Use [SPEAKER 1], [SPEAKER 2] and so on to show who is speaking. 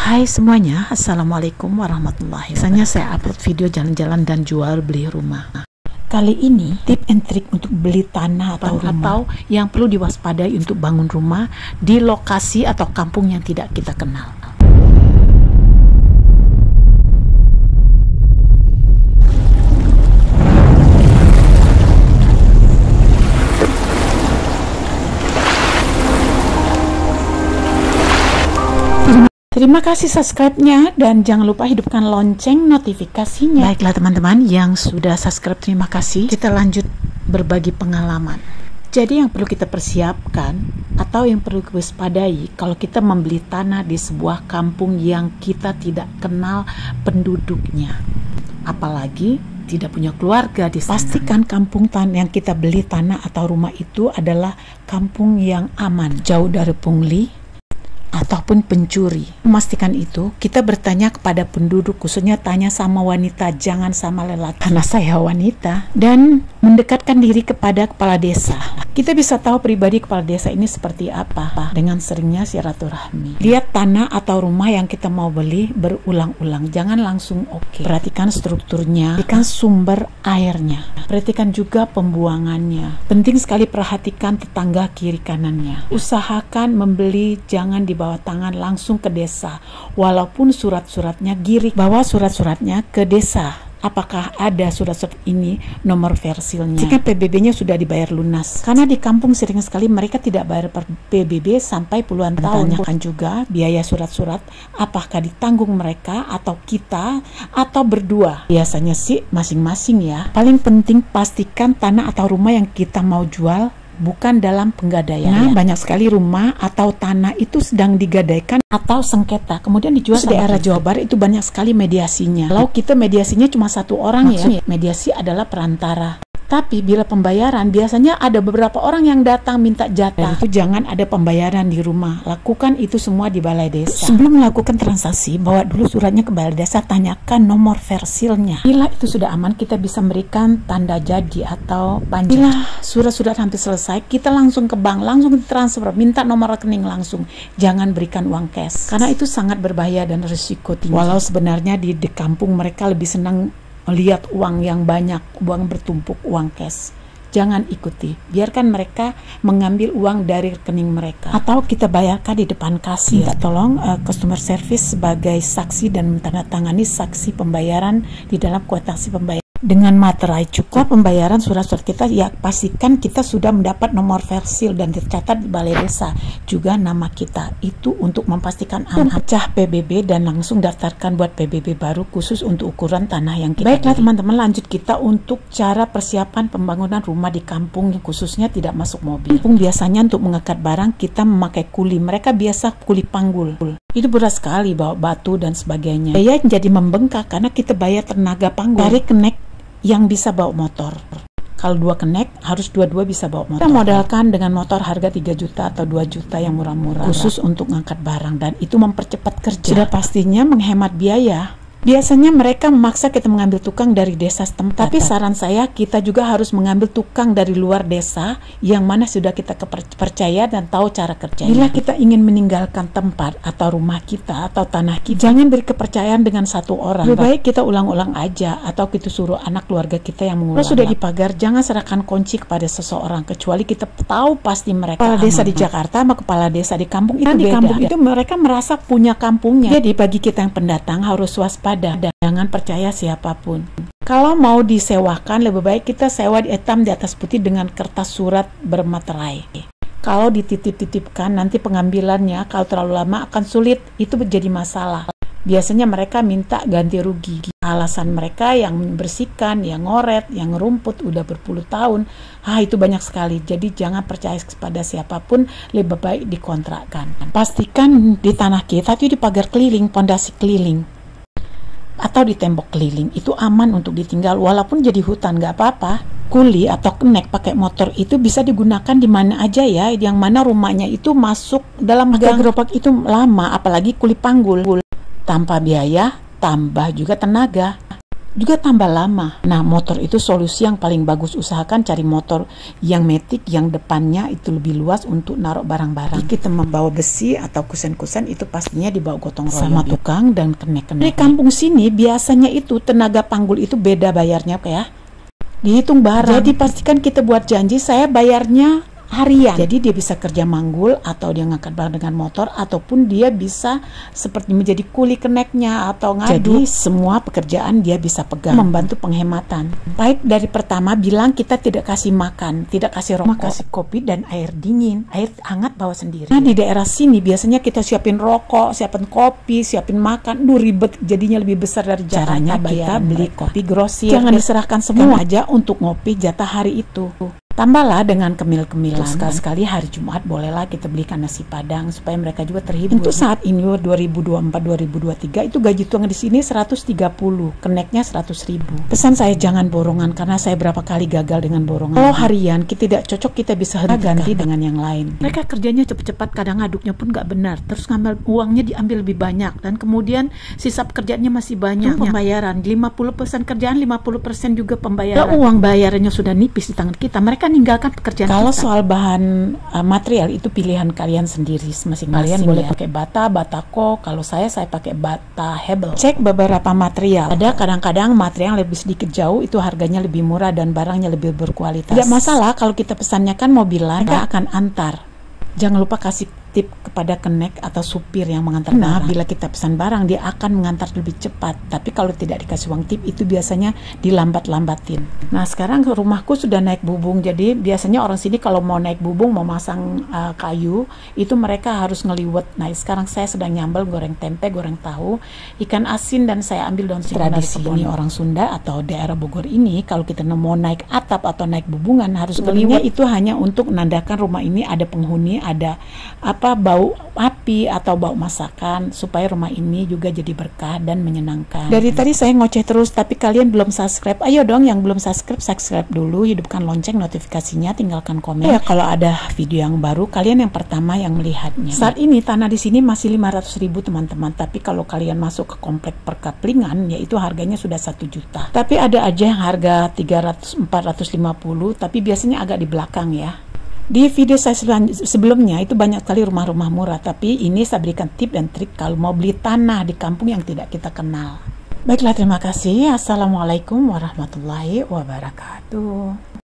[SPEAKER 1] Hai semuanya, Assalamualaikum warahmatullahi wabarakatuh. Biasanya saya upload video jalan-jalan dan jual beli rumah. Kali ini tip and trik untuk beli tanah atau rumah, atau yang perlu diwaspadai untuk bangun rumah di lokasi atau kampung yang tidak kita kenal. Terima kasih subscribe-nya dan jangan lupa hidupkan lonceng notifikasinya. Baiklah teman-teman yang sudah subscribe, terima kasih. Kita lanjut berbagi pengalaman. Jadi yang perlu kita persiapkan atau yang perlu kita waspadai kalau kita membeli tanah di sebuah kampung yang kita tidak kenal penduduknya, apalagi tidak punya keluarga di sana. Pastikan kampung yang kita beli tanah atau rumah itu adalah kampung yang aman, jauh dari pungli ataupun pencuri. Memastikan itu, kita bertanya kepada penduduk, khususnya tanya sama wanita, jangan sama lelaki karena saya wanita, dan mendekatkan diri kepada kepala desa. Kita bisa tahu pribadi kepala desa ini seperti apa dengan seringnya silaturahmi. Lihat tanah atau rumah yang kita mau beli berulang-ulang, jangan langsung oke. Perhatikan strukturnya, perhatikan sumber airnya, perhatikan juga pembuangannya. Penting sekali perhatikan tetangga kiri kanannya. Usahakan membeli jangan di bawah tangan, langsung ke desa. Walaupun surat-suratnya giring, bawa surat-suratnya ke desa. Apakah ada surat-surat ini nomor versilnya? Jika PBB-nya sudah dibayar lunas. Karena di kampung sering sekali mereka tidak bayar per PBB sampai puluhan tahun. Tanyakan juga biaya surat-surat apakah ditanggung mereka atau kita atau berdua. Biasanya sih masing-masing ya. Paling penting pastikan tanah atau rumah yang kita mau jual bukan dalam penggadaian. Nah, banyak sekali rumah atau tanah itu sedang digadaikan atau sengketa, kemudian dijual di daerah Jawa Barat. Itu banyak sekali mediasinya. Kalau kita mediasinya cuma satu orang, maksudnya, mediasi adalah perantara. Tapi bila pembayaran, biasanya ada beberapa orang yang datang minta jatah. Dan itu jangan ada pembayaran di rumah. Lakukan itu semua di balai desa. Sebelum melakukan transaksi, bawa dulu suratnya ke balai desa, tanyakan nomor versilnya. Bila itu sudah aman, kita bisa memberikan tanda jadi atau panjang. Bila surat-surat hampir selesai, kita langsung ke bank, langsung transfer, minta nomor rekening langsung. Jangan berikan uang cash, karena itu sangat berbahaya dan risiko tinggi. Walau sebenarnya di kampung mereka lebih senang melihat uang yang banyak, uang bertumpuk, uang cash. Jangan ikuti, biarkan mereka mengambil uang dari rekening mereka. Atau kita bayarkan di depan kasir. Minta tolong customer service sebagai saksi dan menandatangani saksi pembayaran di dalam kuitansi pembayaran. Dengan materai cukup pembayaran surat-surat kita, ya pastikan kita sudah mendapat nomor versil dan tercatat di balai desa juga nama kita. Itu untuk memastikan aman. Pecah PBB dan langsung daftarkan buat PBB baru khusus untuk ukuran tanah yang kita Baiklah teman-teman, lanjut kita untuk cara persiapan pembangunan rumah di kampung yang khususnya tidak masuk mobil. Kampung biasanya untuk mengekat barang kita memakai kuli. Mereka biasa kuli panggul. Itu berat sekali bawa batu dan sebagainya. Biaya jadi membengkak karena kita bayar tenaga panggul. Cari kenek yang bisa bawa motor. Kalau dua kenek harus dua-dua bisa bawa motor. Kita modalkan dengan motor harga 3 juta atau 2 juta yang murah-murah khusus untuk ngangkat barang, dan itu mempercepat kerja. Sudah pastinya menghemat biaya. Biasanya mereka memaksa kita mengambil tukang dari desa setempat. Tapi saran saya, kita juga harus mengambil tukang dari luar desa yang mana sudah kita percaya dan tahu cara kerjanya. Bila kita ingin meninggalkan tempat atau rumah kita atau tanah kita, jangan beri kepercayaan dengan satu orang. Lebih baik kita ulang-ulang aja atau kita suruh anak keluarga kita yang mengulang. Kalau sudah dipagar, jangan serahkan kunci kepada seseorang kecuali kita tahu pasti mereka kepala desa di Jakarta sama kepala desa di kampung itu beda. Di kampung itu mereka merasa punya kampungnya. Jadi bagi kita yang pendatang harus waspada. Jangan percaya siapapun. Kalau mau disewakan, lebih baik kita sewa di hitam di atas putih dengan kertas surat bermaterai. Kalau dititip-titipkan, nanti pengambilannya kalau terlalu lama akan sulit, itu menjadi masalah. Biasanya mereka minta ganti rugi. Alasan mereka yang membersihkan, yang ngoret, yang ngerumput udah berpuluh tahun. Itu banyak sekali. Jadi jangan percaya kepada siapapun, lebih baik dikontrakkan. Pastikan di tanah kita itu di pagar keliling, pondasi keliling, atau di tembok keliling. Itu aman untuk ditinggal walaupun jadi hutan, nggak apa-apa. Kuli atau kenek pakai motor itu bisa digunakan di mana aja ya, yang mana rumahnya itu masuk dalam gang. Gerobak itu lama, apalagi kuli panggul. Tanpa biaya, tambah juga tenaga. juga tambah lama. Nah, motor itu solusi yang paling bagus. Usahakan cari motor yang matic, yang depannya itu lebih luas untuk naruh barang-barang. Kita membawa besi atau kusen-kusen itu pastinya dibawa gotong royong sama tukang dan kenek-kenek. Di kampung sini biasanya itu tenaga panggul itu beda bayarnya ya. Dihitung barang. Jadi pastikan kita buat janji saya bayarnya harian. Jadi dia bisa kerja manggul atau dia ngangkat barang dengan motor ataupun dia bisa seperti menjadi kuli keneknya atau ngadu. Jadi semua pekerjaan dia bisa pegang, membantu penghematan. Baik dari pertama bilang kita tidak kasih makan, tidak kasih rokok, kasih kopi dan air dingin, air hangat bawa sendiri. Nah di daerah sini biasanya kita siapin rokok, siapin kopi, siapin makan, ribet jadinya lebih besar dari caranya kita beli kopi grosir. Jangan diserahkan semua aja untuk ngopi jatah hari itu. Tambahlah dengan kemil-kemilan. Sekali-sekali hari Jumat bolehlah kita belikan nasi padang supaya mereka juga terhibur. Untuk saat ini 2024-2023 itu gaji tuang di sini 130, keneknya 100.000. Pesan saya jangan borongan karena saya berapa kali gagal dengan borongan. Kalau harian kita tidak cocok kita bisa ganti dengan yang lain. Mereka kerjanya cepat-cepat, kadang ngaduknya pun nggak benar. Terus ngambil uangnya diambil lebih banyak dan kemudian sisa pekerjaannya masih banyak. Pembayaran 50% kerjaan, 50% juga pembayaran. Kalau uang bayarannya sudah nipis di tangan kita, mereka meninggalkan pekerjaan. Kalau kita. Soal bahan material itu pilihan kalian sendiri masing-masing. Kalian boleh pakai bata, batako. Kalau saya pakai bata hebel. Cek beberapa material. Ada kadang-kadang material yang lebih sedikit jauh itu harganya lebih murah dan barangnya lebih berkualitas. Tidak masalah kalau kita pesannya kan mobilan, mereka akan antar. Jangan lupa kasih tip kepada kenek atau supir yang mengantar barang. Bila kita pesan barang, dia akan mengantar lebih cepat. Tapi kalau tidak dikasih uang tip, itu biasanya dilambat-lambatin. Nah, sekarang rumahku sudah naik bubung. Jadi biasanya orang sini kalau mau naik bubung, mau masang kayu, itu mereka harus ngeliwet. Nah, sekarang saya sedang nyambel goreng tempe, goreng tahu, ikan asin, dan saya ambil daun singkong dari kebun. Ini orang Sunda atau daerah Bogor ini, kalau kita mau naik atap atau naik bubungan, harus ngeliwet. Itu hanya untuk menandakan rumah ini ada penghuni, ada bau api atau bau masakan supaya rumah ini juga jadi berkah dan menyenangkan. Dari tadi saya ngoceh terus tapi kalian belum subscribe. Ayo dong yang belum subscribe dulu, hidupkan lonceng notifikasinya, tinggalkan komen. Ya kalau ada video yang baru kalian yang pertama yang melihatnya. Saat ini tanah di sini masih 500.000 teman-teman, tapi kalau kalian masuk ke komplek perkaplingan yaitu harganya sudah 1 juta. Tapi ada aja yang harga 300, 450 tapi biasanya agak di belakang ya. Di video saya sebelumnya itu banyak sekali rumah-rumah murah, tapi ini saya berikan tip dan trik kalau mau beli tanah di kampung yang tidak kita kenal. Baiklah, terima kasih. Assalamualaikum warahmatullahi wabarakatuh.